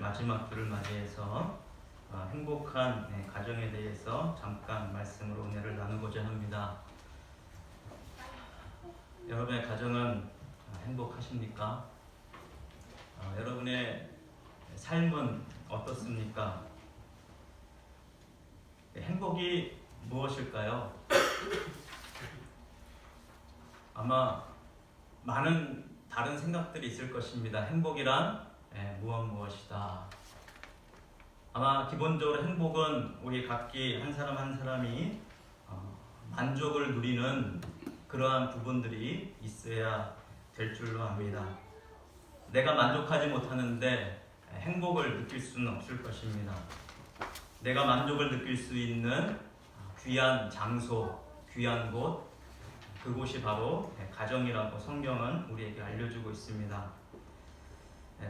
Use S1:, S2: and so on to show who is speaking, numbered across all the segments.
S1: 마지막 주를 맞이해서 행복한 가정에 대해서 잠깐 말씀으로 은혜를 나누고자 합니다. 여러분의 가정은 행복하십니까? 여러분의 삶은 어떻습니까? 행복이 무엇일까요? 아마 많은 다른 생각들이 있을 것입니다. 행복이란 무엇이다. 아마 기본적으로 행복은 우리 각기 한 사람 한 사람이 만족을 누리는 그러한 부분들이 있어야 될 줄로 압니다. 내가 만족하지 못하는데 행복을 느낄 수는 없을 것입니다. 내가 만족을 느낄 수 있는 귀한 장소, 귀한 곳, 그곳이 바로 가정이라고 성경은 우리에게 알려주고 있습니다.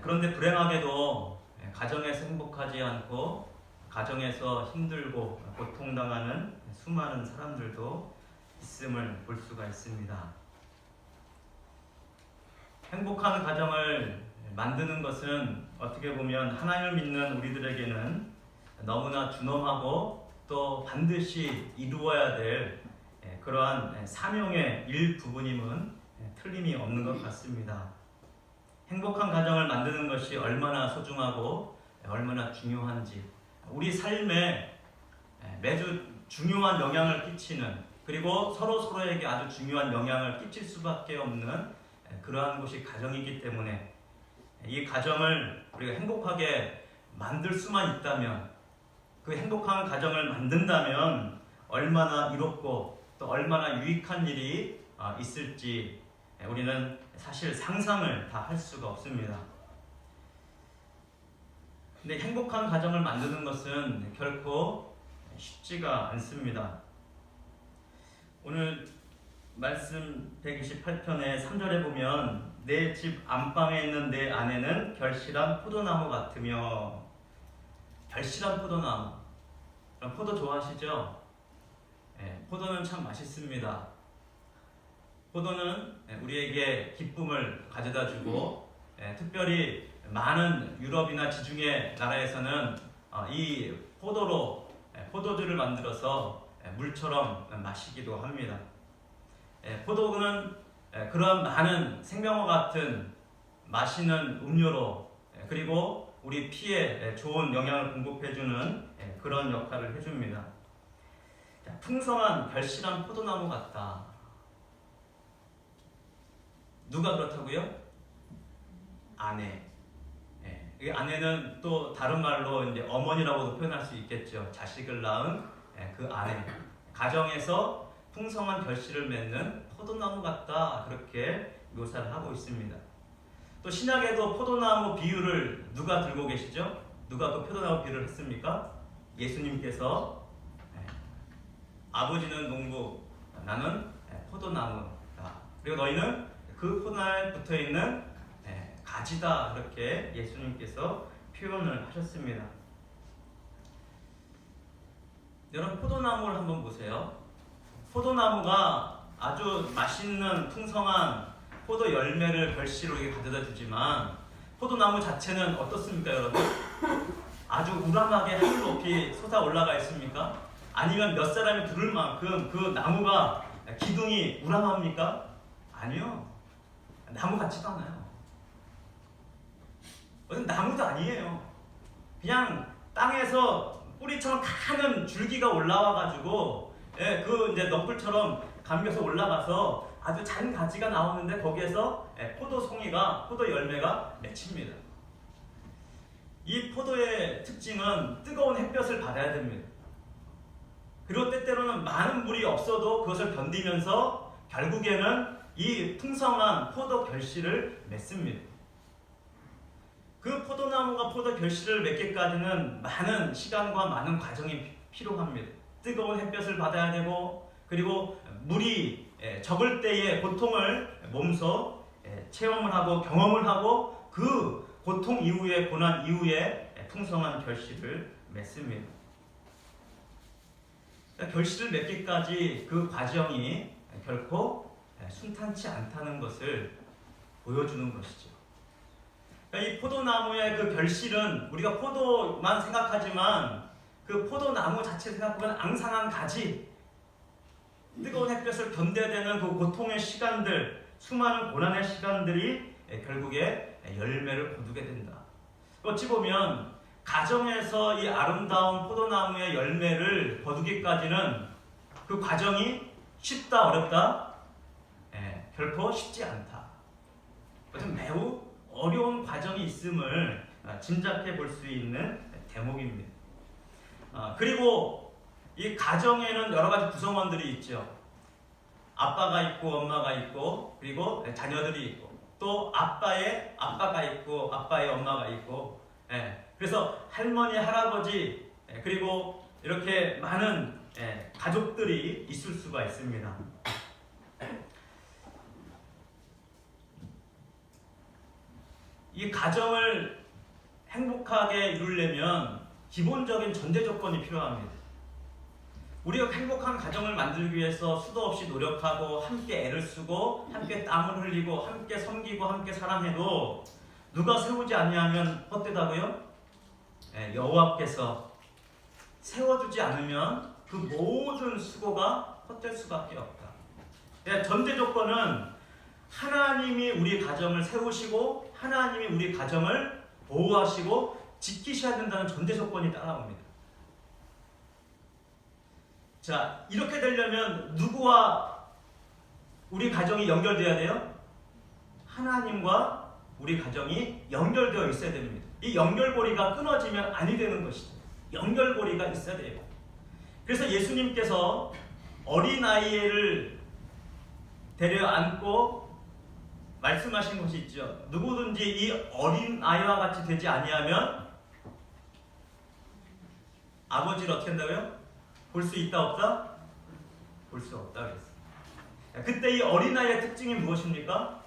S1: 그런데 불행하게도 가정에서 행복하지 않고 가정에서 힘들고 고통당하는 수많은 사람들도 있음을 볼 수가 있습니다. 행복한 가정을 만드는 것은 어떻게 보면 하나님을 믿는 우리들에게는 너무나 준엄하고 또 반드시 이루어야 될 그러한 사명의 일부분임은 틀림이 없는 것 같습니다. 행복한 가정을 만드는 것이 얼마나 소중하고 얼마나 중요한지, 우리 삶에 매주 중요한 영향을 끼치는, 그리고 서로에게 아주 중요한 영향을 끼칠 수밖에 없는 그러한 곳이 가정이기 때문에 이 가정을 우리가 행복하게 만들 수만 있다면, 그 행복한 가정을 만든다면 얼마나 이롭고 또 얼마나 유익한 일이 있을지 우리는 사실 상상을 다 할 수가 없습니다. 근데 행복한 가정을 만드는 것은 결코 쉽지가 않습니다. 오늘 말씀 128편의 3절에 보면 내 집 안방에 있는 내 아내는 결실한 포도나무 같으며, 결실한 포도나무. 그럼 포도 좋아하시죠? 포도는 참 맛있습니다. 포도는 우리에게 기쁨을 가져다주고, 특별히 많은 유럽이나 지중해 나라에서는 이 포도로 포도주를 만들어서 물처럼 마시기도 합니다. 포도는 그러한 많은 생명과 같은 마시는 음료로, 그리고 우리 피에 좋은 영양을 공급해주는 그런 역할을 해줍니다. 풍성한 결실한 포도나무 같다. 누가 그렇다고요? 아내. 이 아내는 또 다른 말로 이제 어머니라고도 표현할 수 있겠죠. 자식을 낳은 그 아내. 가정에서 풍성한 결실을 맺는 포도나무 같다. 그렇게 묘사를 하고 있습니다. 또 신약에도 포도나무 비유를 누가 들고 계시죠? 누가 그 포도나무 비유를 했습니까? 예수님께서 아버지는 농부, 나는 포도나무다. 그리고 너희는 그 포도나무에 붙어있는 가지다. 그렇게 예수님께서 표현을 하셨습니다. 여러분, 포도나무를 한번 보세요. 포도나무가 아주 맛있는 풍성한 포도 열매를 결실로 가져다 주지만 포도나무 자체는 어떻습니까, 여러분? 아주 우람하게 하늘 높이 솟아 올라가 있습니까? 아니면 몇 사람이 들을 만큼 그 나무가 기둥이 우람합니까? 아니요. 나무 같지도 않아요. 무슨 나무도 아니에요. 그냥 땅에서 뿌리처럼 가는 줄기가 올라와가지고 그 이제 넝쿨처럼 감겨서 올라가서 아주 잔 가지가 나오는데 거기에서 포도송이가, 포도 열매가 맺힙니다. 이 포도의 특징은 뜨거운 햇볕을 받아야 됩니다. 그리고 때때로는 많은 물이 없어도 그것을 견디면서 결국에는 이 풍성한 포도 결실을 맺습니다. 그 포도나무가 포도 결실을 맺기까지는 많은 시간과 많은 과정이 필요합니다. 뜨거운 햇볕을 받아야 되고, 그리고 물이 적을 때의 고통을 몸소 체험을 하고 경험을 하고, 그 고통 이후에, 고난 이후에 풍성한 결실을 맺습니다. 결실을 맺기까지 그 과정이 결코 순탄치 않다는 것을 보여주는 것이죠. 그러니까 이 포도나무의 그 결실은 우리가 포도만 생각하지만 그 포도나무 자체 생각하면 앙상한 가지, 뜨거운 햇볕을 견뎌야 되는 그 고통의 시간들, 수많은 고난의 시간들이 결국에 열매를 거두게 된다. 어찌 보면 가정에서 이 아름다운 포도나무의 열매를 거두기까지는 그 과정이 쉽다 어렵다? 결코 쉽지 않다. 매우 어려운 과정이 있음을 짐작해 볼 수 있는 대목입니다. 그리고 이 가정에는 여러 가지 구성원들이 있죠. 아빠가 있고 엄마가 있고 그리고 자녀들이 있고 또 아빠가 있고 아빠의 엄마가 있고 그래서 할머니, 할아버지 그리고 이렇게 많은 가족들이 있을 수가 있습니다. 이 가정을 행복하게 이루려면 기본적인 전제 조건이 필요합니다. 우리가 행복한 가정을 만들기 위해서 수도 없이 노력하고 함께 애를 쓰고 함께 땀을 흘리고 함께 섬기고 함께 사랑해도 누가 세우지 않냐면 헛되다고요? 여호와께서 세워주지 않으면 그 모든 수고가 헛될 수밖에 없다. 전제 조건은 하나님이 우리 가정을 세우시고 하나님이 우리 가정을 보호하시고 지키셔야 된다는 전제 조건이 따라옵니다. 자, 이렇게 되려면 누구와 우리 가정이 연결되어야 돼요? 하나님과 우리 가정이 연결되어 있어야 됩니다. 이 연결고리가 끊어지면 아니 되는 것이죠. 연결고리가 있어야 돼요. 그래서 예수님께서 어린아이를 데려안고 말씀하신 것이 있죠. 누구든지 이 어린아이와 같이 되지 아니하면 아버지를 어떻게 한다고요? 볼 수 있다 없다? 볼 수 없다 그랬어요. 그때 이 어린아이의 특징이 무엇입니까?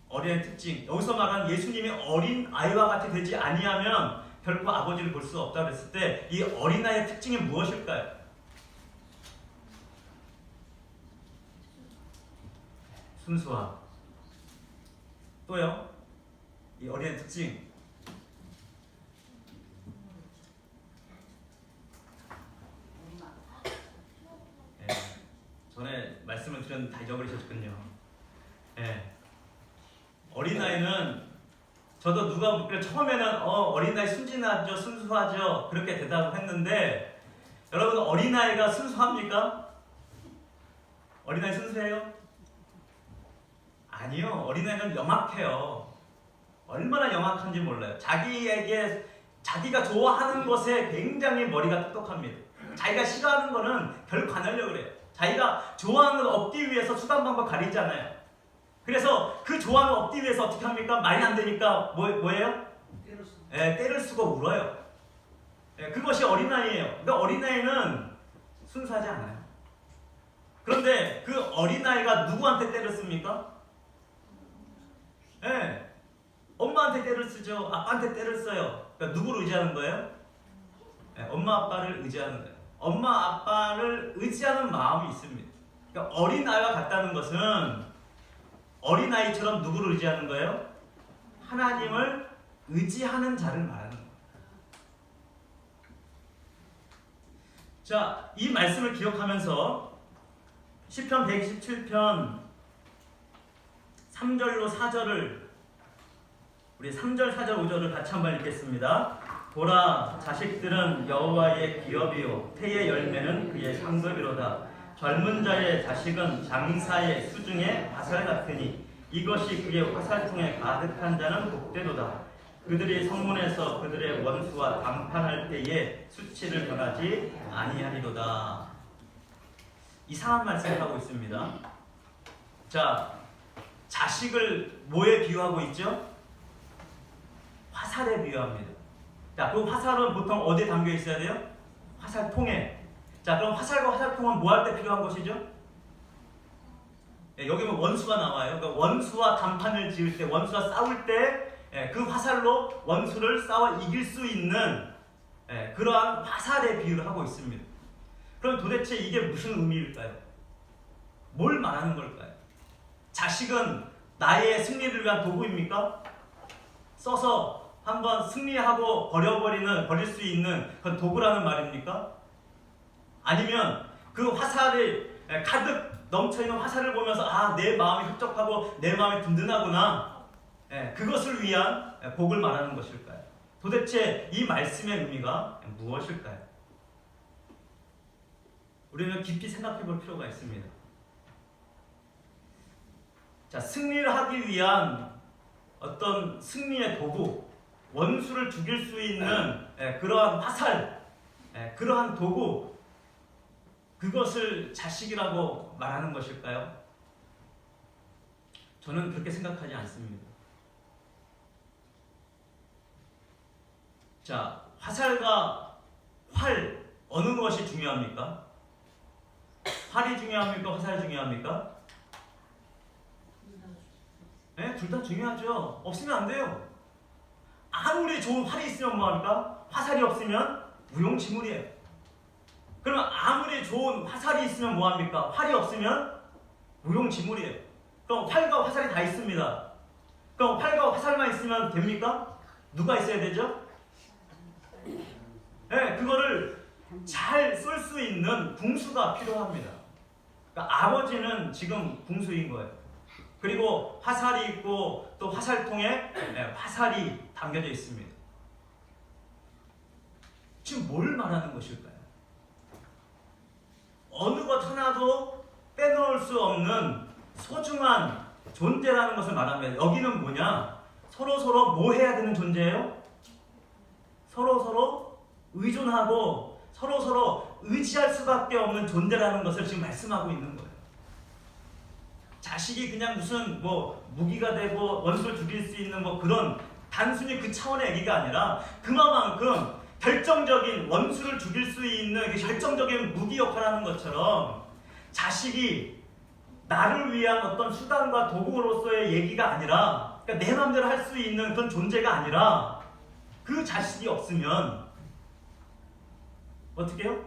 S1: 어린아이의 특징, 여기서 말하는 예수님이 어린아이와 같이 되지 아니하면 결코 아버지를 볼 수 없다 그랬을 때 이 어린아이의 특징이 무엇일까요? 순수함. 또요? 이 어린아이의 특징. 전에 말씀을 드렸는데 다 잊어버리셨군요. 어린아이는 저도 누가 묻기를 처음에는 어린아이 순진하죠, 순수하죠 그렇게 대답을 했는데 여러분 어린아이가 순수합니까? 어린아이 순수해요? 아니요. 어린아이는 영악해요. 얼마나 영악한지 몰라요. 자기가 좋아하는 것에 굉장히 머리가 똑똑합니다. 자기가 싫어하는 거는 결코 안 하려고 그래요. 자기가 좋아하는 걸 얻기 위해서 수단 방법 가리잖아요. 그래서 그 좋아하는 걸 얻기 위해서 어떻게 합니까? 말이 안 되니까 뭐예요? 때를 쓰고 울어요. 그것이 어린아이예요. 그러니까 어린아이는 순수하지 않아요. 그런데 그 어린아이가 누구한테 때를 씁니까? 엄마한테 때를 쓰죠. 아빠한테 때를 써요. 그러니까 누구를 의지하는 거예요? 엄마 아빠를 의지하는 거예요. 엄마 아빠를 의지하는 마음이 있습니다. 그러니까 어린아이와 같다는 것은 어린아이처럼 누구를 의지하는 거예요? 하나님을 의지하는 자를 말하는 거예요. 자, 이 말씀을 기억하면서 시편 127편 3절로 4절을 우리 3절, 4절, 5절을 같이 한번 읽겠습니다. 보라, 자식들은 여호와의 기업이요 태의 열매는 그의 상급이로다. 젊은 자의 자식은 장사의 수중에 화살 같으니 이것이 그의 화살통에 가득한 자는 복되도다. 그들이 성문에서 그들의 원수와 담판할 때에 수치를 변하지 아니하리로다. 이상한 말씀을 하고 있습니다. 자, 자식을 뭐에 비유하고 있죠? 화살에 비유합니다. 자, 그 화살은 보통 어디에 담겨 있어야 돼요? 화살통에. 자, 그럼 화살과 화살통은 뭐 할 때 필요한 것이죠? 여기 보면 원수가 나와요. 그러니까 원수와 담판을 지을 때, 원수와 싸울 때 그 화살로 원수를 싸워 이길 수 있는 그러한 화살의 비유를 하고 있습니다. 그럼 도대체 이게 무슨 의미일까요? 뭘 말하는 걸까요? 자식은 나의 승리를 위한 도구입니까? 써서 한번 승리하고 버릴 수 있는 그런 도구라는 말입니까? 아니면 그 화살을 가득 넘쳐있는 화살을 보면서 내 마음이 흡족하고 내 마음이 든든하구나, 그것을 위한 복을 말하는 것일까요? 도대체 이 말씀의 의미가 무엇일까요? 우리는 깊이 생각해 볼 필요가 있습니다. 자, 승리를 하기 위한 어떤 승리의 도구, 원수를 죽일 수 있는 그러한 화살, 그러한 도구, 그것을 자식이라고 말하는 것일까요? 저는 그렇게 생각하지 않습니다. 자, 화살과 활, 어느 것이 중요합니까? 활이 중요합니까? 화살이 중요합니까? 네, 둘 다 중요하죠. 없으면 안 돼요. 아무리 좋은 활이 있으면 뭐합니까? 화살이 없으면 무용지물이에요. 그러면 아무리 좋은 화살이 있으면 뭐합니까? 활이 없으면 무용지물이에요. 그럼 활과 화살이 다 있습니다. 그럼 활과 화살만 있으면 됩니까? 누가 있어야 되죠? 네, 그거를 잘 쓸 수 있는 궁수가 필요합니다. 그러니까 아버지는 지금 궁수인 거예요. 그리고 화살이 있고 또 화살통에 화살이 담겨져 있습니다. 지금 뭘 말하는 것일까요? 어느 것 하나도 빼놓을 수 없는 소중한 존재라는 것을 말합니다. 여기는 뭐냐? 서로서로 뭐 해야 되는 존재예요? 서로서로 의존하고 서로서로 의지할 수밖에 없는 존재라는 것을 지금 말씀하고 있는 거예요. 자식이 그냥 무슨 무기가 되고 원수를 죽일 수 있는 그런 단순히 그 차원의 얘기가 아니라 그만큼 결정적인 원수를 죽일 수 있는 결정적인 무기 역할을 하는 것처럼 자식이 나를 위한 어떤 수단과 도구로서의 얘기가 아니라, 그러니까 내 마음대로 할 수 있는 그런 존재가 아니라, 그 자식이 없으면 어떻게 해요?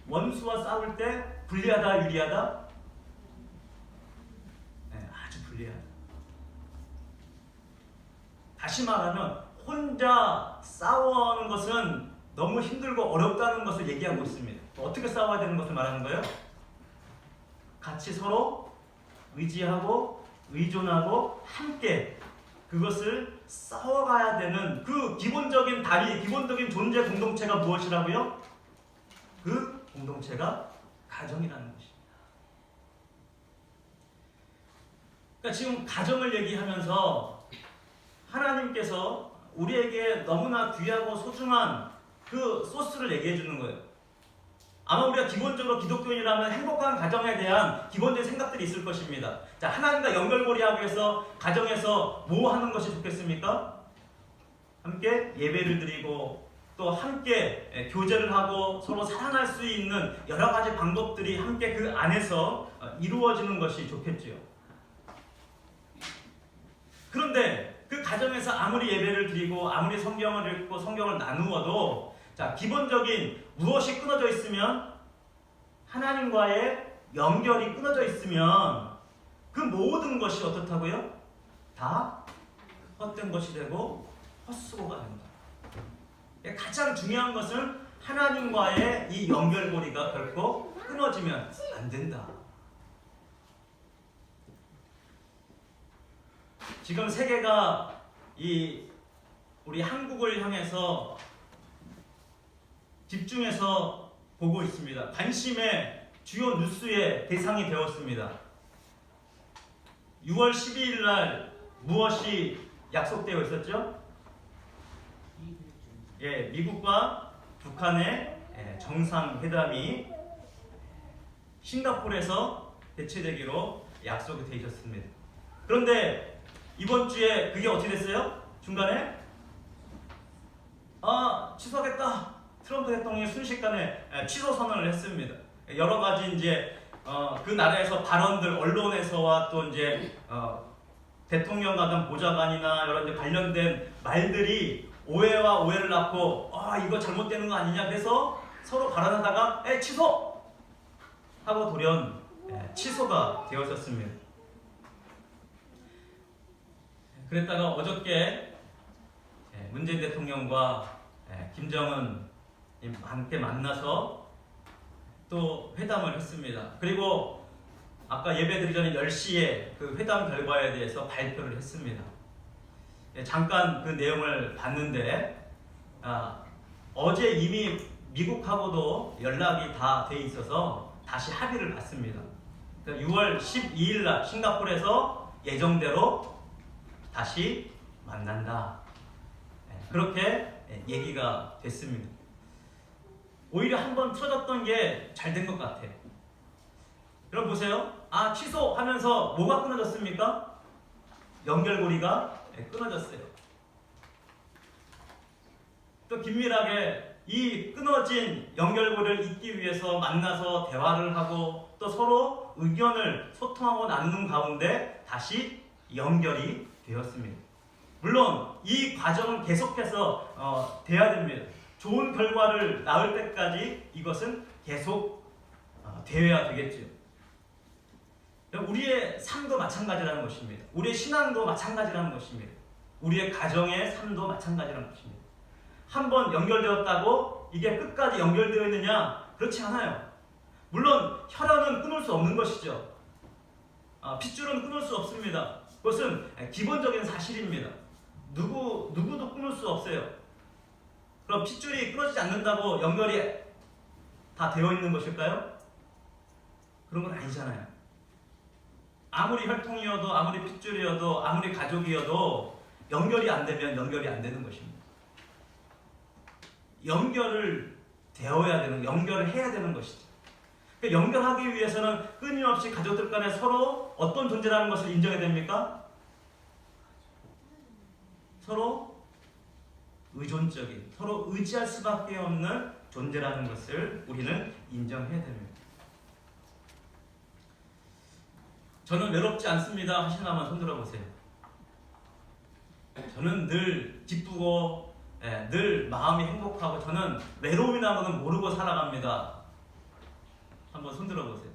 S1: 원수와 싸울 때 불리하다, 유리하다? 네, 아주 불리하다. 다시 말하면 혼자 싸워하는 것은 너무 힘들고 어렵다는 것을 얘기하고 있습니다. 어떻게 싸워야 되는 것을 말하는 거예요? 같이 서로 의지하고 의존하고 함께 그것을 싸워가야 되는 그 기본적인 다리, 기본적인 존재 공동체가 무엇이라고요? 그 공동체가 가정이라는 것입니다. 그러니까 지금 가정을 얘기하면서 하나님께서 우리에게 너무나 귀하고 소중한 그 소스를 얘기해 주는 거예요. 아마 우리가 기본적으로 기독교인이라면 행복한 가정에 대한 기본적인 생각들이 있을 것입니다. 자, 하나님과 연결고리하기 위해서 가정에서 뭐 하는 것이 좋겠습니까? 함께 예배를 드리고 또 함께 교제를 하고 서로 사랑할 수 있는 여러 가지 방법들이 함께 그 안에서 이루어지는 것이 좋겠지요. 그런데 그 가정에서 아무리 예배를 드리고 아무리 성경을 읽고 성경을 나누어도 자, 기본적인 무엇이 끊어져 있으면 하나님과의 연결이 끊어져 있으면 그 모든 것이 어떻다고요? 다 헛된 것이 되고 헛수고가 된다. 가장 중요한 것은 하나님과의 이 연결고리가 결코 끊어지면 안 된다. 지금 세계가 우리 한국을 향해서 집중해서 보고 있습니다. 관심의 주요 뉴스의 대상이 되었습니다. 6월 12일 날 무엇이 약속되어 있었죠? 미국과 북한의 정상회담이 싱가포르에서 개최되기로 약속이 되어 있었습니다. 그런데 이번 주에 그게 어떻게 됐어요? 중간에 취소하겠다. 트럼프 대통령이 순식간에 취소 선언을 했습니다. 여러 가지 그 나라에서 발언들, 언론에서와 또 대통령 같은 보좌관이나 여러 관련된 말들이 오해와 오해를 낳고 이거 잘못되는 거 아니냐 그래서 서로 발언하다가 취소! 하고 돌연 취소가 되었었습니다. 그랬다가 어저께 문재인 대통령과 김정은 함께 만나서 또 회담을 했습니다. 그리고 아까 예배드리기 전에 10시에 그 회담 결과에 대해서 발표를 했습니다. 잠깐 그 내용을 봤는데 어제 이미 미국하고도 연락이 다 돼 있어서 다시 합의를 봤습니다. 6월 12일 날 싱가포르에서 예정대로 다시 만난다. 그렇게 얘기가 됐습니다. 오히려 한번 틀어졌던 게 잘 된 것 같아요. 여러분 보세요. 취소하면서 뭐가 끊어졌습니까? 연결고리가 끊어졌어요. 또 긴밀하게 이 끊어진 연결고리를 잇기 위해서 만나서 대화를 하고 또 서로 의견을 소통하고 나누는 가운데 다시 연결이 되었습니다. 물론 이 과정은 계속해서 돼야 됩니다. 좋은 결과를 낳을 때까지 이것은 계속 되어야 되겠죠. 우리의 삶도 마찬가지라는 것입니다. 우리의 신앙도 마찬가지라는 것입니다. 우리의 가정의 삶도 마찬가지라는 것입니다. 한번 연결되었다고 이게 끝까지 연결되어 있느냐? 그렇지 않아요. 물론 혈연은 끊을 수 없는 것이죠. 핏줄은 끊을 수 없습니다. 그것은 기본적인 사실입니다. 누구도 끊을 수 없어요. 그럼 핏줄이 끊어지지 않는다고 연결이 다 되어 있는 것일까요? 그런 건 아니잖아요. 아무리 혈통이어도 아무리 핏줄이어도 아무리 가족이어도 연결이 안 되면 연결이 안 되는 것입니다. 연결을 해야 되는 것이죠. 연결하기 위해서는 끊임없이 가족들 간에 서로 어떤 존재라는 것을 인정해야 됩니까? 서로 의존적인, 서로 의지할 수밖에 없는 존재라는 것을 우리는 인정해야 됩니다. 저는 외롭지 않습니다 하시는 분 한번 손 들어보세요. 저는 늘 기쁘고 늘 마음이 행복하고 저는 외로움이라는 것은 모르고 살아갑니다. 한번 손 들어보세요.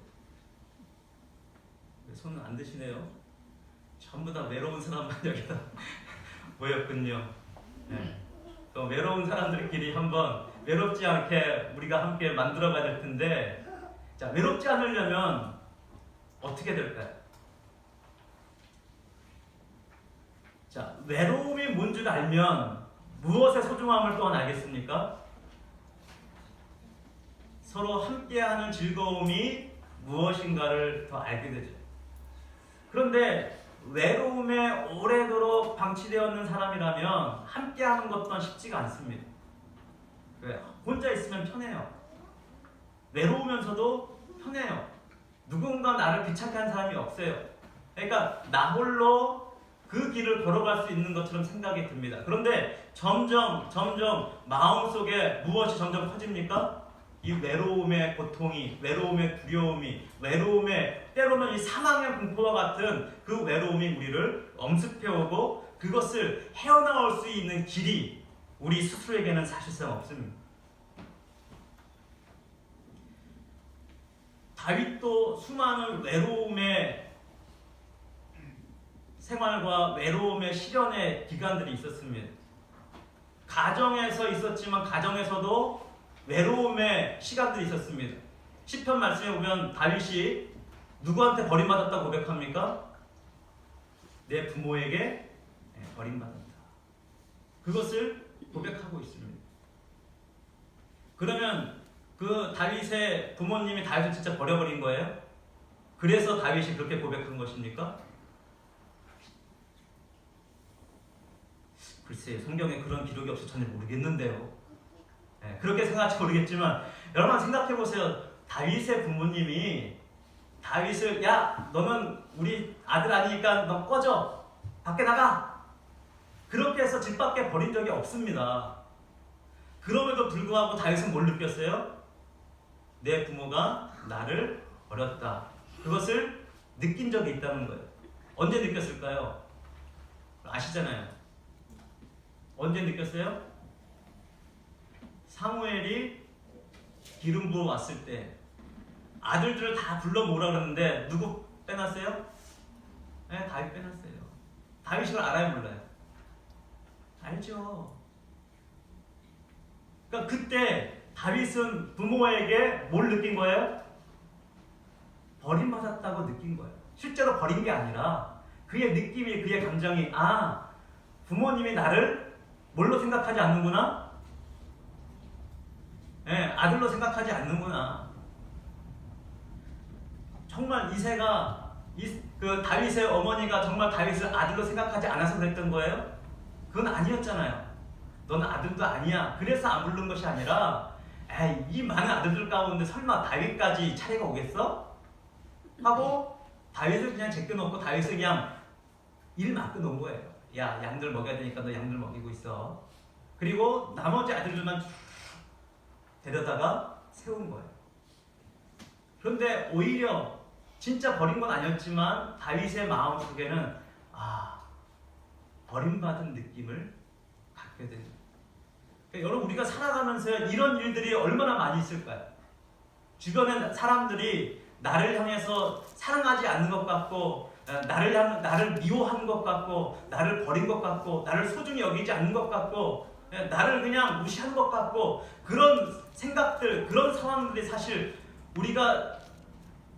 S1: 손은 안 드시네요. 전부 다 외로운 사람만 여기다 모였군요. 그럼 외로운 사람들끼리 한번 외롭지 않게 우리가 함께 만들어가야 될 텐데, 자, 외롭지 않으려면 어떻게 될까요? 자, 외로움이 뭔 줄 알면 무엇의 소중함을 또한 알겠습니까? 서로 함께하는 즐거움이 무엇인가를 더 알게 되죠. 그런데 외로움에 오래도록 방치되어 있는 사람이라면 함께하는 것 또한 쉽지가 않습니다. 혼자 있으면 편해요. 외로우면서도 편해요. 누군가 나를 귀찮게 하는 사람이 없어요. 그러니까 나 홀로 그 길을 걸어갈 수 있는 것처럼 생각이 듭니다. 그런데 점점 마음속에 무엇이 점점 커집니까? 이 외로움의 고통이, 외로움의 두려움이, 외로움의 때로는 이 사망의 공포와 같은 그 외로움이 우리를 엄습해오고 그것을 헤어나올 수 있는 길이 우리 스스로에게는 사실상 없습니다. 다윗도 수많은 외로움의 생활과 외로움의 시련의 기간들이 있었습니다. 가정에서 있었지만 가정에서도 외로움의 시간들이 있었습니다. 시편 말씀에 보면 다윗이 누구한테 버림받았다고 고백합니까? 내 부모에게 버림받았다. 그것을 고백하고 있습니다. 그러면 그 다윗의 부모님이 다윗을 진짜 버려버린 거예요? 그래서 다윗이 그렇게 고백한 것입니까? 글쎄요, 성경에 그런 기록이 없어서 전혀 모르겠는데요. 그렇게 생각할지 모르겠지만 여러분 생각해보세요. 다윗의 부모님이 다윗을 야 너는 우리 아들 아니니까 너 꺼져 밖에 나가 그렇게 해서 집 밖에 버린 적이 없습니다. 그럼에도 불구하고 다윗은 뭘 느꼈어요? 내 부모가 나를 버렸다. 그것을 느낀 적이 있다는 거예요. 언제 느꼈을까요? 아시잖아요. 언제 느꼈어요? 사무엘이 기름 부어 왔을 때 아들들을 다 불러 모으라 그러는데 누구 빼놨어요? 다윗 빼놨어요. 다윗을 알아요, 몰라요? 알죠. 그러니까 그때 다윗은 부모에게 뭘 느낀 거예요? 버림받았다고 느낀 거예요. 실제로 버린 게 아니라 그의 느낌이, 그의 감정이, 아, 부모님이 나를 뭘로 생각하지 않는구나? 네, 아들로 생각하지 않는구나. 정말 이새가, 그 다윗의 어머니가 정말 다윗을 아들로 생각하지 않아서 그랬던 거예요? 그건 아니었잖아요. 너는 아들도 아니야. 그래서 안 부른 것이 아니라, 에이, 이 많은 아들들 가운데 설마 다윗까지 차례가 오겠어? 하고 다윗을 그냥 제껴놓고 다윗을 그냥 일 맡겨놓은 거예요. 야, 양들 먹여야 되니까 너 양들 먹이고 있어. 그리고 나머지 아들들만 쭉 데려다가 세운 거예요. 그런데 오히려 진짜 버린 건 아니었지만 다윗의 마음속에는 버림받은 느낌을 갖게 됩니다. 그러니까 여러분, 우리가 살아가면서 이런 일들이 얼마나 많이 있을까요? 주변에 사람들이 나를 향해서 사랑하지 않는 것 같고, 나를 미워하는 것 같고, 나를 버린 것 같고, 나를 소중히 여기지 않는 것 같고, 나를 그냥 무시하는 것 같고, 그런 생각들, 그런 상황들이 사실 우리가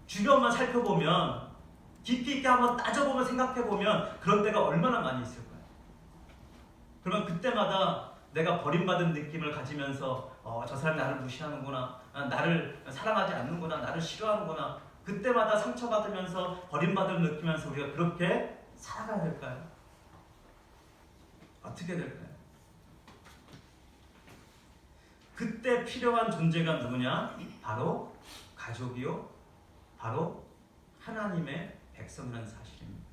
S1: 주변만 살펴보면, 깊이 있게 한번 따져보면, 생각해보면 그런 때가 얼마나 많이 있을까요? 그러면 그때마다 내가 버림받은 느낌을 가지면서 저 사람이 나를 무시하는구나, 나를 사랑하지 않는구나, 나를 싫어하는구나, 그때마다 상처받으면서 버림받음을 느끼면서 우리가 그렇게 살아가야 될까요? 어떻게 될까요? 그때 필요한 존재가 누구냐? 바로 가족이요, 바로 하나님의 백성이라는 사실입니다.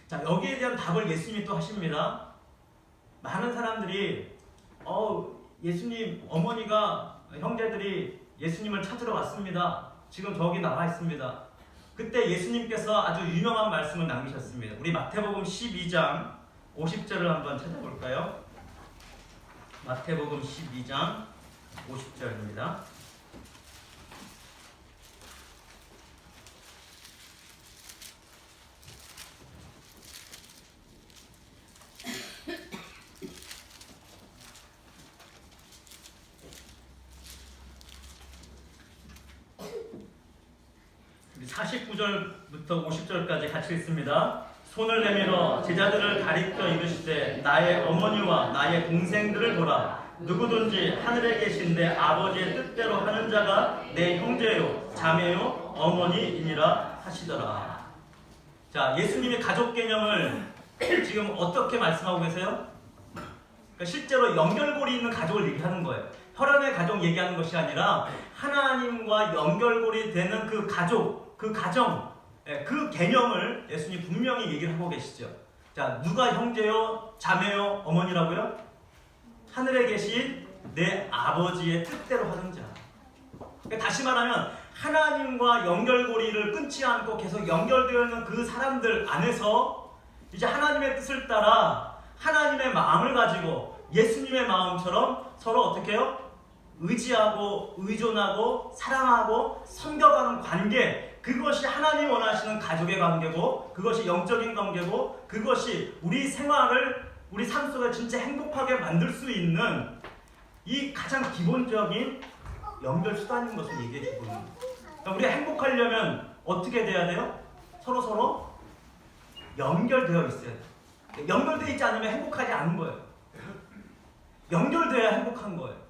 S1: 자, 여기에 대한 답을 예수님이 또 하십니다. 많은 사람들이 예수님, 어머니가, 형제들이 예수님을 찾으러 왔습니다. 지금 저기 나와 있습니다. 그때 예수님께서 아주 유명한 말씀을 남기셨습니다. 우리 마태복음 12장 50절을 한번 찾아볼까요? 마태복음 12장 50절입니다. 우리 49절부터 50절까지 같이 읽습니다. 손을 내밀어 제자들을 가리켜 이르시되 나의 어머니와 나의 동생들을 보라. 누구든지 하늘에 계신 내 아버지의 뜻대로 하는 자가 내 형제요 자매요 어머니이니라 하시더라. 자, 예수님의 가족 개념을 지금 어떻게 말씀하고 계세요? 그러니까 실제로 연결고리 있는 가족을 얘기하는 거예요. 혈연의 가족 얘기하는 것이 아니라 하나님과 연결고리 되는 그 가족, 그 가정, 그 개념을 예수님 분명히 얘기를 하고 계시죠. 자, 누가 형제요, 자매요, 어머니라고요? 하늘에 계신 내 아버지의 뜻대로 하는 자. 그러니까 다시 말하면 하나님과 연결고리를 끊지 않고 계속 연결되어 있는 그 사람들 안에서 이제 하나님의 뜻을 따라 하나님의 마음을 가지고 예수님의 마음처럼 서로 어떻게 해요? 의지하고 의존하고 사랑하고 섬겨가는 관계, 그것이 하나님 원하시는 가족의 관계고, 그것이 영적인 관계고, 그것이 우리 생활을, 우리 삶 속에 진짜 행복하게 만들 수 있는 이 가장 기본적인 연결 수단인 것을 얘기해 주고 있는 거예요. 그러니까 우리가 행복하려면 어떻게 돼야 돼요? 서로 연결되어 있어야 돼요. 연결되어 있지 않으면 행복하지 않은 거예요. 연결돼야 행복한 거예요.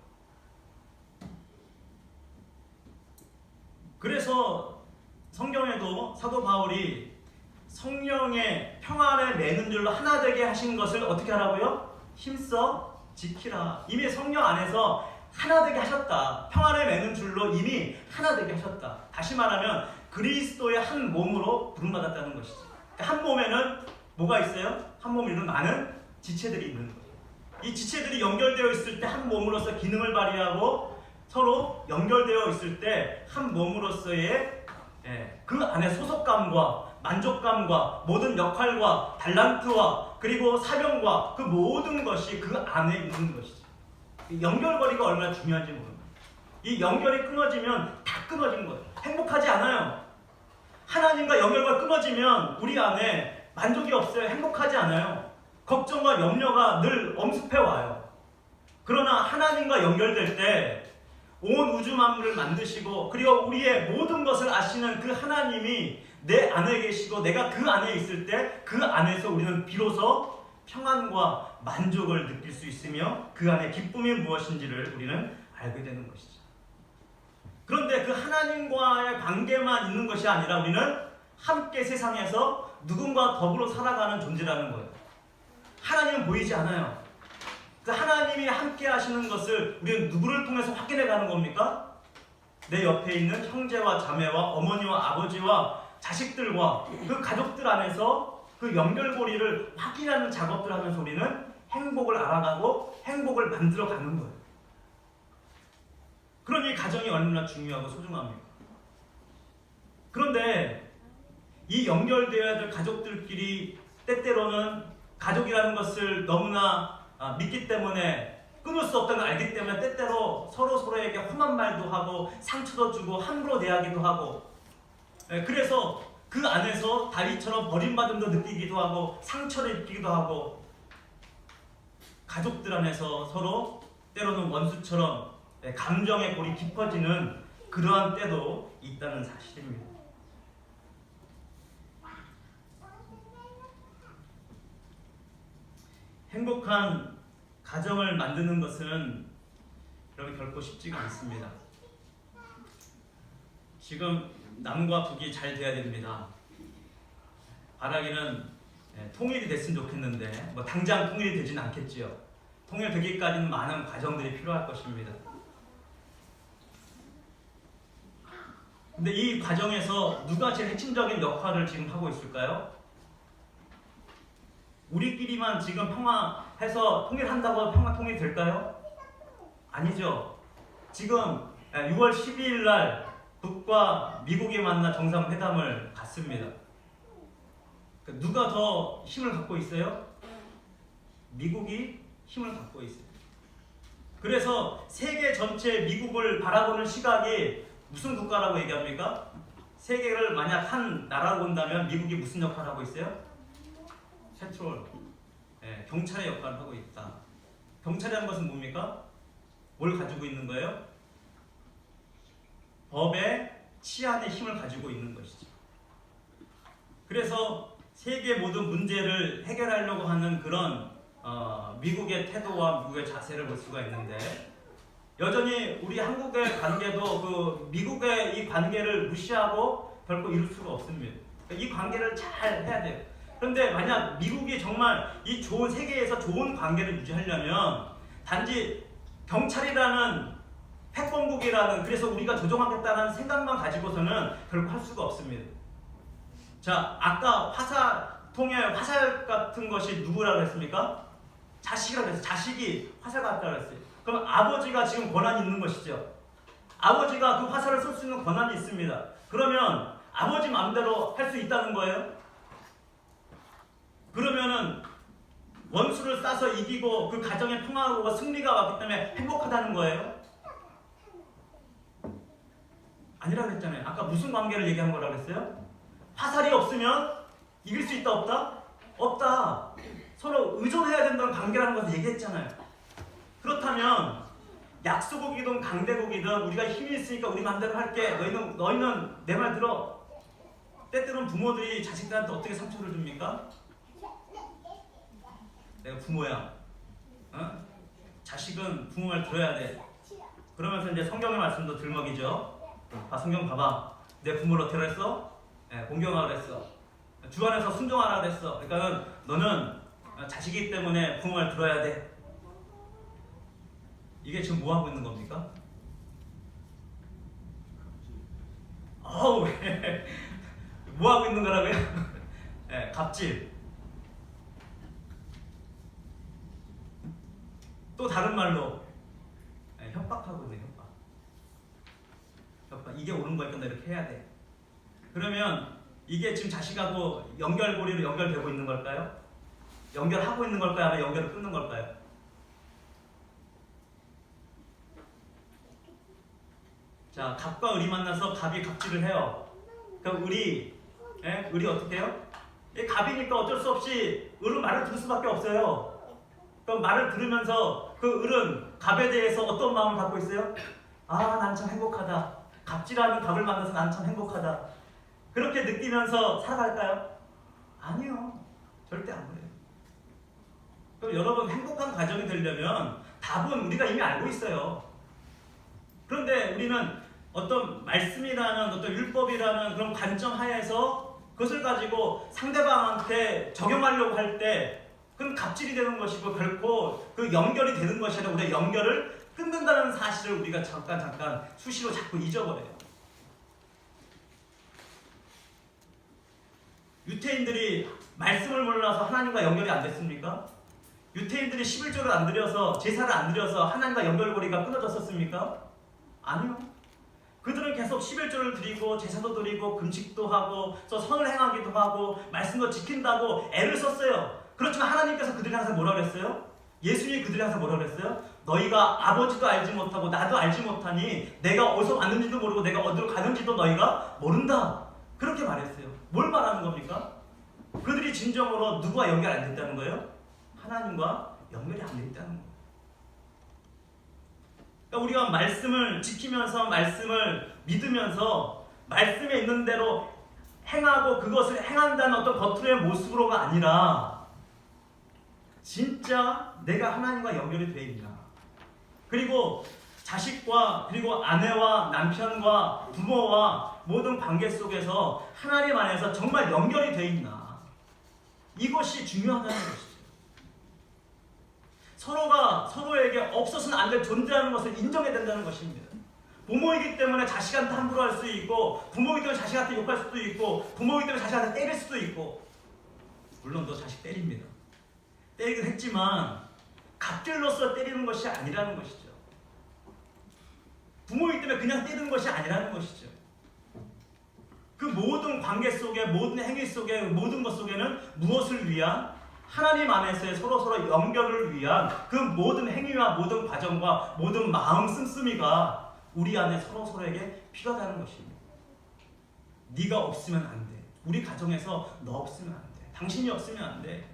S1: 그래서 성경에도 사도 바울이 성령의 평안을 매는 줄로 하나 되게 하신 것을 어떻게 하라고요? 힘써 지키라. 이미 성령 안에서 하나 되게 하셨다. 평안을 매는 줄로 이미 하나 되게 하셨다. 다시 말하면 그리스도의 한 몸으로 부름받았다는 것이죠. 한 몸에는 뭐가 있어요? 한 몸에 있는 많은 지체들이 있는 거예요. 이 지체들이 연결되어 있을 때 한 몸으로서 기능을 발휘하고 서로 연결되어 있을 때 한 몸으로서의 그 안에 소속감과 만족감과 모든 역할과 달란트와 그리고 사명과 그 모든 것이 그 안에 있는 것이죠. 이 연결고리가 얼마나 중요한지 모릅니다. 이 연결이 끊어지면 다 끊어진 거예요. 행복하지 않아요. 하나님과 연결고리가 끊어지면 우리 안에 만족이 없어요. 행복하지 않아요. 걱정과 염려가 늘 엄습해 와요. 그러나 하나님과 연결될 때 온 우주 만물을 만드시고 그리고 우리의 모든 것을 아시는 그 하나님이 내 안에 계시고 내가 그 안에 있을 때 그 안에서 우리는 비로소 평안과 만족을 느낄 수 있으며 그 안에 기쁨이 무엇인지를 우리는 알게 되는 것이죠. 그런데 그 하나님과의 관계만 있는 것이 아니라 우리는 함께 세상에서 누군가 더불어 살아가는 존재라는 거예요. 하나님은 보이지 않아요. 그 하나님이 함께 하시는 것을 우리는 누구를 통해서 확인해 가는 겁니까? 내 옆에 있는 형제와 자매와 어머니와 아버지와 자식들과 그 가족들 안에서 그 연결고리를 확인하는 작업들 하면서 우리는 행복을 알아가고 행복을 만들어 가는 거예요. 그러니 가정이 얼마나 중요하고 소중합니까? 그런데 이 연결되어야 될 가족들끼리 때때로는 가족이라는 것을 너무나 믿기 때문에 끊을 수 없다는 걸 알기 때문에 때때로 서로에게 험한 말도 하고 상처도 주고 함부로 대하기도 하고 그래서 그 안에서 다윗처럼 버림받음도 느끼기도 하고 상처를 입기도 하고 가족들 안에서 서로 때로는 원수처럼 감정의 골이 깊어지는 그러한 때도 있다는 사실입니다. 행복한 가정을 만드는 것은 여러분 결코 쉽지가 않습니다. 지금 남과 북이 잘 돼야 됩니다. 바라기는 통일이 됐으면 좋겠는데 뭐 당장 통일이 되진 않겠지요. 통일되기까지는 많은 과정들이 필요할 것입니다. 근데 이 과정에서 누가 제일 핵심적인 역할을 지금 하고 있을까요? 우리끼리만 지금 평화해서 통일한다고 평화 통일이 될까요? 아니죠. 지금 6월 12일 날 북과 미국이 만나 정상회담을 갖습니다. 누가 더 힘을 갖고 있어요? 미국이 힘을 갖고 있어요. 그래서 세계 전체 미국을 바라보는 시각이 무슨 국가라고 얘기합니까? 세계를 만약 한 나라로 본다면 미국이 무슨 역할을 하고 있어요? 페트롤, 경찰의 역할을 하고 있다. 경찰이라는 것은 뭡니까? 뭘 가지고 있는 거예요? 법의 치안의 힘을 가지고 있는 것이죠. 그래서 세계 모든 문제를 해결하려고 하는 그런 미국의 태도와 미국의 자세를 볼 수가 있는데 여전히 우리 한국의 관계도 그 미국의 이 관계를 무시하고 결코 이룰 수가 없습니다. 이 관계를 잘 해야 돼요. 그런데 만약 미국이 정말 이 좋은 세계에서 좋은 관계를 유지하려면 단지 경찰이라는 패권국이라는 그래서 우리가 조정하겠다는 생각만 가지고서는 결코 할 수가 없습니다. 자, 아까 화살 같은 것이 누구라고 했습니까? 자식이라고 했어요. 자식이 화살 같다고 했어요. 그럼 아버지가 지금 권한이 있는 것이죠. 아버지가 그 화살을 쏠 수 있는 권한이 있습니다. 그러면 아버지 마음대로 할 수 있다는 거예요? 그러면은 원수를 쏴서 이기고 그 가정의 평화와 승리가 왔기 때문에 행복하다는 거예요? 아니라고 했잖아요. 아까 무슨 관계를 얘기한 거라고 했어요? 화살이 없으면 이길 수 있다 없다? 없다. 서로 의존해야 된다는 관계라는 것을 얘기했잖아요. 그렇다면 약소국이든 강대국이든 우리가 힘이 있으니까 우리 마음대로 할게. 너희는 내 말 들어. 때때로는 부모들이 자식들한테 어떻게 상처를 줍니까? 내가 부모야. 자식은 부모 말 들어야 돼. 그러면서 이제 성경의 말씀도 들먹이죠. 성경 봐봐. 내 부모를 어떻게 그랬어? 공경하라 그랬어. 주 안에서 순종하라 그랬어. 그러니까 너는 자식이기 때문에 부모 말 들어야 돼. 이게 지금 뭐 하고 있는 겁니까? 뭐 하고 있는 거라고요? 갑질. 또 다른 말로 협박하고 있네. 협박. 이게 옳은 거니까 너 이렇게 해야 돼. 그러면 이게 지금 자식하고 연결고리로 연결되고 있는 걸까요? 연결하고 있는 걸까요? 아니면 연결을 끊는 걸까요? 자, 갑과 을이 만나서 갑이 갑질을 해요. 그럼 을이 어떻게 해요? 갑이니까 어쩔 수 없이 을은 말을 들을 수밖에 없어요. 그럼 말을 들으면서 그 을은 갑에 대해서 어떤 마음을 갖고 있어요? 아, 난 참 행복하다. 갑질하는 갑을 만나서 난 참 행복하다. 그렇게 느끼면서 살아갈까요? 아니요. 절대 안 그래요. 그럼 여러분, 행복한 가정이 되려면 답은 우리가 이미 알고 있어요. 그런데 우리는 어떤 말씀이라는 어떤 율법이라는 그런 관점 하에서 그것을 가지고 상대방한테 적용하려고 할 때 그건 갑질이 되는 것이고 결코 그 연결이 되는 것이 아니라 우리의 연결을 끊는다는 사실을 우리가 잠깐 수시로 자꾸 잊어버려요. 유태인들이 말씀을 몰라서 하나님과 연결이 안 됐습니까? 유태인들이 11조를 안 드려서 제사를 안 드려서 하나님과 연결고리가 끊어졌었습니까? 아니요. 그들은 계속 11조를 드리고 제사도 드리고 금식도 하고 또 선을 행하기도 하고 말씀도 지킨다고 애를 썼어요. 그렇지만 하나님께서 그들이 항상 뭐라 그랬어요? 예수님이 그들이 항상 뭐라 그랬어요? 너희가 아버지도 알지 못하고 나도 알지 못하니 내가 어디서 왔는지도 모르고 내가 어디로 가는지도 너희가 모른다. 그렇게 말했어요. 뭘 말하는 겁니까? 그들이 진정으로 누구와 연결 안 됐다는 거예요? 하나님과 연결이 안 돼 있다는 거예요. 그러니까 우리가 말씀을 지키면서 말씀을 믿으면서 말씀에 있는 대로 행하고 그것을 행한다는 어떤 겉으로의 모습으로가 아니라 진짜 내가 하나님과 연결이 되어 있나. 그리고 자식과 그리고 아내와 남편과 부모와 모든 관계 속에서 하나님 안에서 정말 연결이 되어 있나. 이것이 중요하다는 것이죠. 서로가 서로에게 없어서는 안 될 존재라는 것을 인정해야 된다는 것입니다. 부모이기 때문에 자식한테 함부로 할 수 있고 부모이기 때문에 자식한테 욕할 수도 있고 부모이기 때문에 자식한테 때릴 수도 있고 물론 너 자식 때립니다. 때리긴 했지만 갑질로서 때리는 것이 아니라는 것이죠. 부모이기 때문에 그냥 때리는 것이 아니라는 것이죠. 그 모든 관계 속에 모든 행위 속에 모든 것 속에는 무엇을 위한 하나님 안에서의 서로 연결을 위한 그 모든 행위와 모든 과정과 모든 마음 씀씀이가 우리 안에 서로에게 필요하다는 것입니다. 네가 없으면 안 돼. 우리 가정에서 너 없으면 안 돼. 당신이 없으면 안 돼.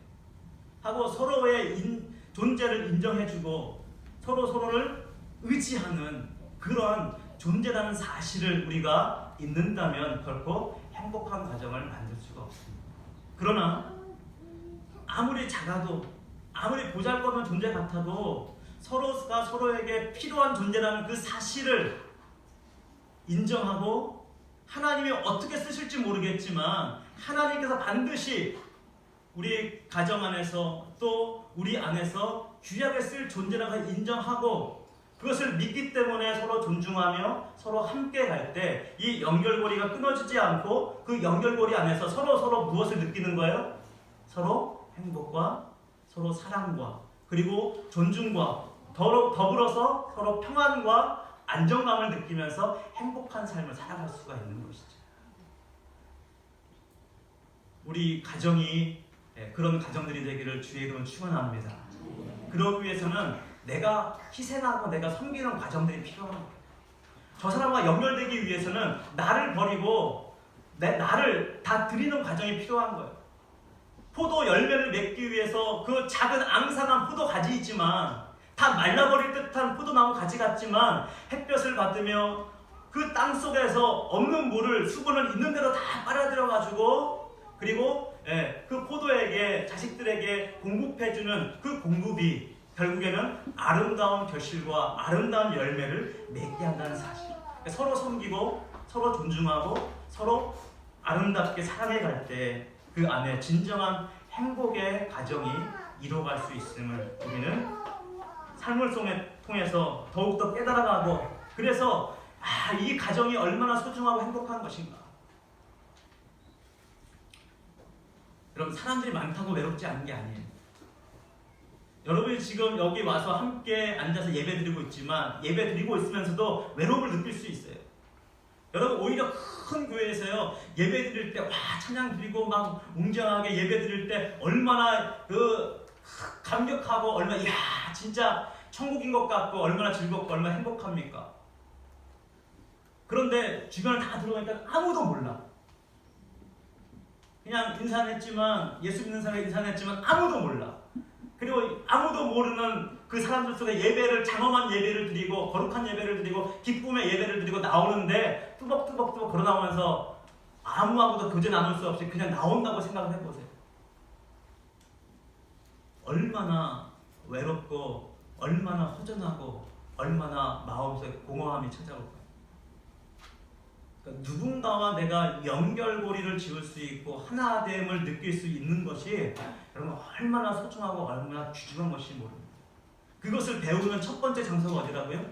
S1: 하고 서로의 존재를 인정해주고 서로를 의지하는 그런 존재라는 사실을 우리가 잊는다면 결코 행복한 가정을 만들 수가 없습니다. 그러나 아무리 작아도 아무리 보잘것없는 존재 같아도 서로가 서로에게 필요한 존재라는 그 사실을 인정하고 하나님이 어떻게 쓰실지 모르겠지만 하나님께서 반드시 우리 가정 안에서 또 우리 안에서 귀하게 쓸 존재라고 인정하고 그것을 믿기 때문에 서로 존중하며 서로 함께 갈 때 이 연결고리가 끊어지지 않고 그 연결고리 안에서 서로 무엇을 느끼는 거예요? 서로 행복과 서로 사랑과 그리고 존중과 더불어서 서로 평안과 안정감을 느끼면서 행복한 삶을 살아갈 수가 있는 것이죠. 우리 가정이 그런 가정들이 되기를 주의 이름으로 축원합니다. 그러기 위해서는 내가 희생하고 내가 섬기는 과정들이 필요한 거예요. 저 사람과 연결되기 위해서는 나를 버리고 나를 다 드리는 과정이 필요한 거예요. 포도 열매를 맺기 위해서 그 작은 앙상한 포도 가지 있지만 다 말라버릴 듯한 포도나무 가지 같지만 햇볕을 받으며 그 땅 속에서 없는 물을 수분을 있는 대로 다 빨아들여 가지고 그리고 그 포도에게 자식들에게 공급해주는 그 공급이 결국에는 아름다운 결실과 아름다운 열매를 맺게 한다는 사실. 서로 섬기고 서로 존중하고 서로 아름답게 사랑해갈 때 그 안에 진정한 행복의 가정이 이루어갈 수 있음을 우리는 삶을 통해서 더욱더 깨달아가고 그래서 이 가정이 얼마나 소중하고 행복한 것인가. 여러분 사람들이 많다고 외롭지 않은 게 아니에요. 여러분이 지금 여기 와서 함께 앉아서 예배 드리고 있지만 예배 드리고 있으면서도 외로움을 느낄 수 있어요. 여러분 오히려 큰 교회에서요 예배 드릴 때 와 찬양 드리고 막 웅장하게 예배 드릴 때 얼마나 그 감격하고 얼마나 이야 진짜 천국인 것 같고 얼마나 즐겁고 얼마나 행복합니까? 그런데 주변을 다 들어보니까 아무도 몰라. 그냥 인사는 했지만 예수 믿는 사람이 인사는 했지만 아무도 몰라. 그리고 아무도 모르는 그 사람들 속에 예배를 장엄한 예배를 드리고 거룩한 예배를 드리고 기쁨의 예배를 드리고 나오는데 뚜벅뚜벅 걸어 나오면서 아무하고도 교제 나눌 수 없이 그냥 나온다고 생각을 해보세요. 얼마나 외롭고 얼마나 허전하고 얼마나 마음속에 공허함이 찾아올까요? 그러니까 누군가와 내가 연결고리를 지을 수 있고 하나됨을 느낄 수 있는 것이 여러분 얼마나 소중하고 얼마나 귀중한 것인지 모릅니다. 그것을 배우는 첫 번째 장소가 어디라고요?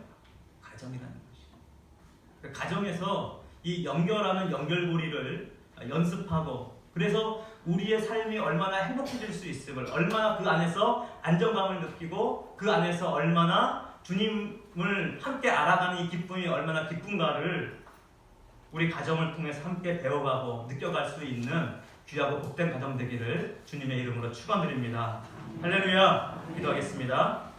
S1: 가정이라는 것이. 가정에서 이 연결하는 연결고리를 연습하고 그래서 우리의 삶이 얼마나 행복해질 수 있음을 얼마나 그 안에서 안정감을 느끼고 그 안에서 얼마나 주님을 함께 알아가는 이 기쁨이 얼마나 기쁜가를 우리 가정을 통해서 함께 배워가고 느껴갈 수 있는 귀하고 복된 가정 되기를 주님의 이름으로 축원드립니다. 할렐루야. 기도하겠습니다.